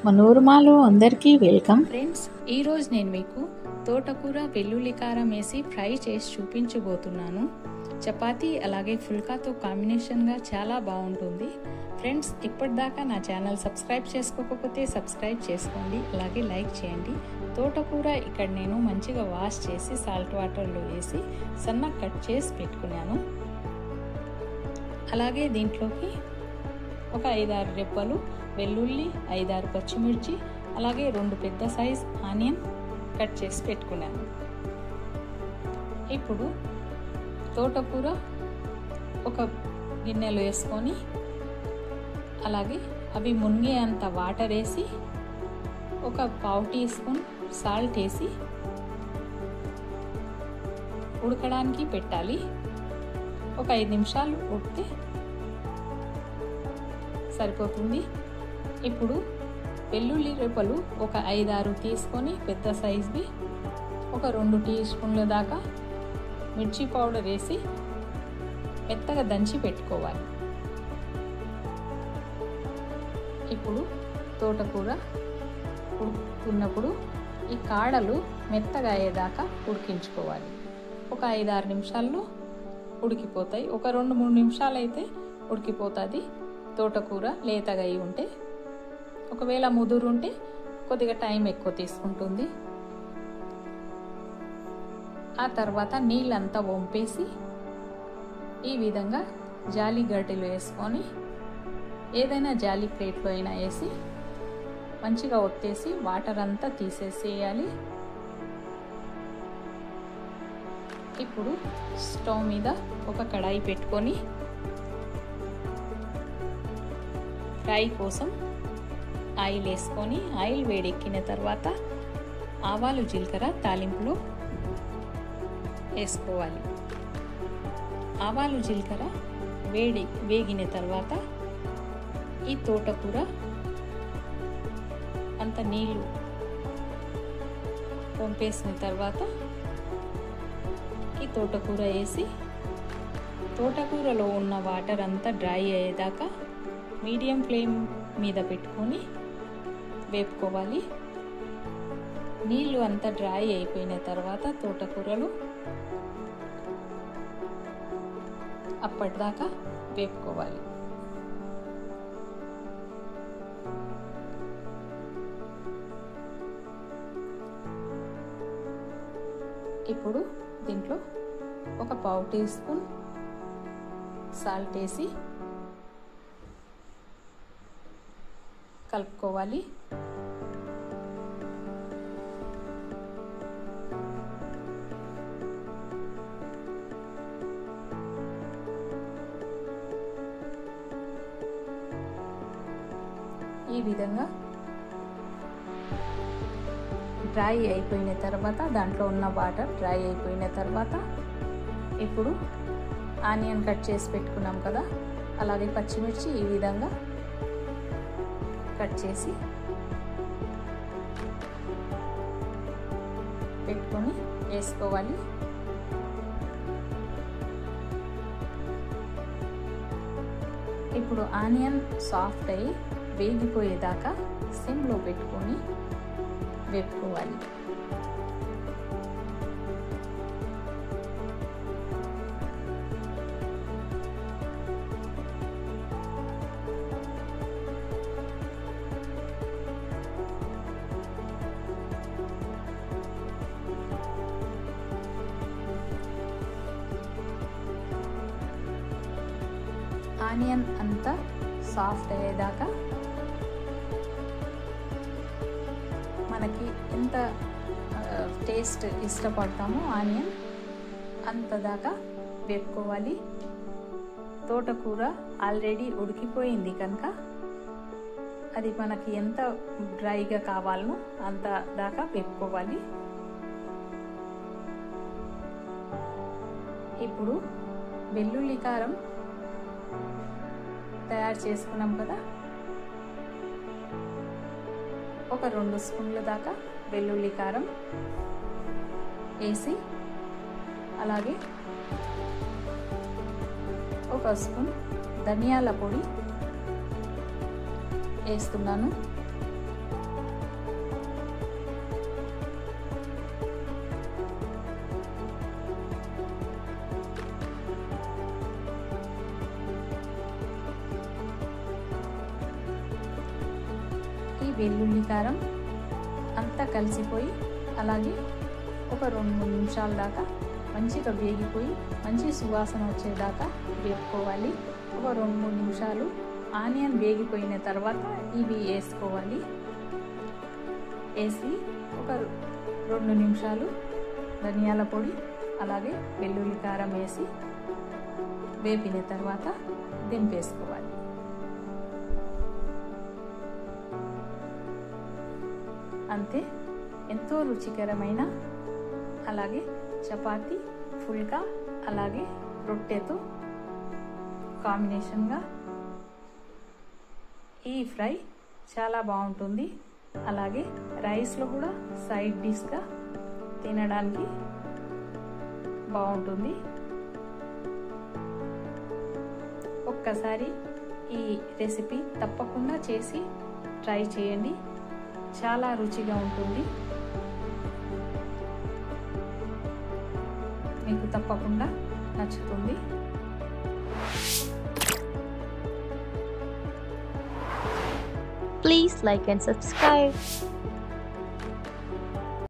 మనోరమాలో అందరికీ welcome friends, ఈరోజు నేను మీకు తోటకూర వెల్లుల్లి కారం వేసి ఫ్రై చేసి చూపించబోతున్నాను. చపాతీ అలాగే ఫుల్కాతో కాంబినేషన్గా చాలా బాగుంటుంది. ఫ్రెండ్స్, ఇప్పటిదాకా నా ఛానల్ సబ్స్క్రైబ్ చేసుకోకపోతే సబ్స్క్రైబ్ చేసుకోండి, అలాగే లైక్ చేయండి. తోటకూర ఇక్కడ నేను మంచిగా వాష్ చేసి సాల్ట్ వాటర్లో వేసి సన్నగా కట్ చేసి పెట్టుకున్నాను. అలాగే దీంట్లోకి ఒక 5-6 రెబ్బలు వెల్లుల్లి, 5-6 పచ్చిమిర్చి, అలాగే 2 పెద్ద సైజ్ ఆనియన్ కట్ చేసి పెట్టుకున్నాను. ఇప్పుడు తోటకూర ఒక గిన్నెలో వేసుకొని అలాగే అవి మునిగే అంత వాటర్ వేసి ఒక 1/2 టీ స్పూన్ సాల్ట్ వేసి ఉడకడానికి పెట్టాలి. ఒక 5 నిమిషాలు ఉడికితే సరిపోతుంది. ఇప్పుడు వెల్లుల్లి రెబ్బలు ఒక 5-6 తీసుకొని పెద్ద సైజ్వి ఒక 2 టీ స్పూన్ల దాకా మిర్చి పౌడర్ వేసి మెత్తగా దంచి పెట్టుకోవాలి. ఇప్పుడు తోటకూర ఉడుకుతున్నప్పుడు ఈ కాడలు మెత్తగా అయ్యేదాకా ఉడికించుకోవాలి. ఒక 5-6 నిమిషాల్లో ఉడికిపోతాయి. ఒక 2-3 నిమిషాలు అయితే ఉడికిపోతుంది. తోటకూర లేతగా అయి ఉంటే, ఒకవేళ ముదురు ఉంటే కొద్దిగా టైం ఎక్కువ తీసుకుంటుంది. ఆ తర్వాత నీళ్ళంతా వంపేసి ఈ విధంగా జాలి గరిటెలో వేసుకొని ఏదైనా జాలి ప్లేట్లో అయినా వేసి మంచిగా ఒత్తేసి వాటర్ అంతా తీసేసేయాలి. ఇప్పుడు స్టవ్ మీద ఒక కడాయి పెట్టుకొని ఫ్రై కోసం ఆయిల్ వేసుకొని ఆయిల్ వేడెక్కిన తర్వాత ఆవాలు జీలకర్ర తాలింపులో వేసుకోవాలి. ఆవాలు జీలకర్ర వేగిన తర్వాత ఈ తోటకూర అంత నీళ్ళు పంపేసిన తర్వాత ఈ తోటకూర వేసి తోటకూరలో ఉన్న వాటర్ అంతా డ్రై అయ్యేదాకా మీడియం ఫ్లేమ్ మీద పెట్టుకొని వేపుకోవాలి. నీళ్ళు అంతా డ్రై అయిపోయిన తర్వాత తోటకూరలు అప్పటిదాకా వేపుకోవాలి. ఇప్పుడు దీంట్లో ఒక 1/2 టీ స్పూన్ సాల్ట్ వేసి కలుపుకోవాలి. ఈ విధంగా డ్రై అయిపోయిన తర్వాత దాంట్లో ఉన్న వాటర్ డ్రై అయిపోయిన తర్వాత ఇప్పుడు ఆనియన్ కట్ చేసి పెట్టుకున్నాం కదా, అలాగే పచ్చిమిర్చి ఈ విధంగా కట్ చేసి పెట్టుకొని వేసుకోవాలి. ఇప్పుడు ఆనియన్ సాఫ్ట్ అయ్యి వేగిపోయేదాకా సిమ్లో పెట్టుకొని వేపుకోవాలి. ఆనియన్ అంతా సాఫ్ట్ అయ్యేదాకా మనకి ఎంత టేస్ట్ ఇష్టపడతామో ఆనియన్ అంత దాకా వేపుకోవాలి. తోటకూర ఆల్రెడీ ఉడికిపోయింది కనుక అది మనకి ఎంత డ్రైగా కావాలనో అంత దాకా వేపుకోవాలి. ఇప్పుడు వెల్లుల్లి కారం తయారు చేసుకున్నాం కదా, ఒక 2 స్పూన్ల దాకా వెల్లుల్లి కారం వేసి అలాగే 1 స్పూన్ ధనియాల పొడి వేస్తున్నాను. వెల్లుల్లి కారం అంతా కలిసిపోయి అలాగే ఒక 2-3 నిమిషాల దాకా మంచిగా వేగిపోయి మంచి సువాసన వచ్చేదాకా వేపుకోవాలి. ఒక 2-3 నిమిషాలు ఆనియన్ వేగిపోయిన తర్వాత ఇవి వేసుకోవాలి. వేసి ఒక 2 నిమిషాలు ధనియాల పొడి అలాగే వెల్లుల్లి కారం వేసి వేపిన తర్వాత దింపేసుకోవాలి. అంతే, ఎంతో రుచికరమైన అలాగే చపాతీ, ఫుల్కా అలాగే రొట్టెతో కాంబినేషన్గా ఈ ఫ్రై చాలా బాగుంటుంది. అలాగే రైస్లో కూడా సైడ్ డిష్గా తినడానికి బాగుంటుంది. ఒక్కసారి ఈ రెసిపీ తప్పకుండా చేసి ట్రై చేయండి, చాలా రుచిగా ఉంటుంది. మీకు తప్పకుండా నచ్చుతుంది. Please like and subscribe.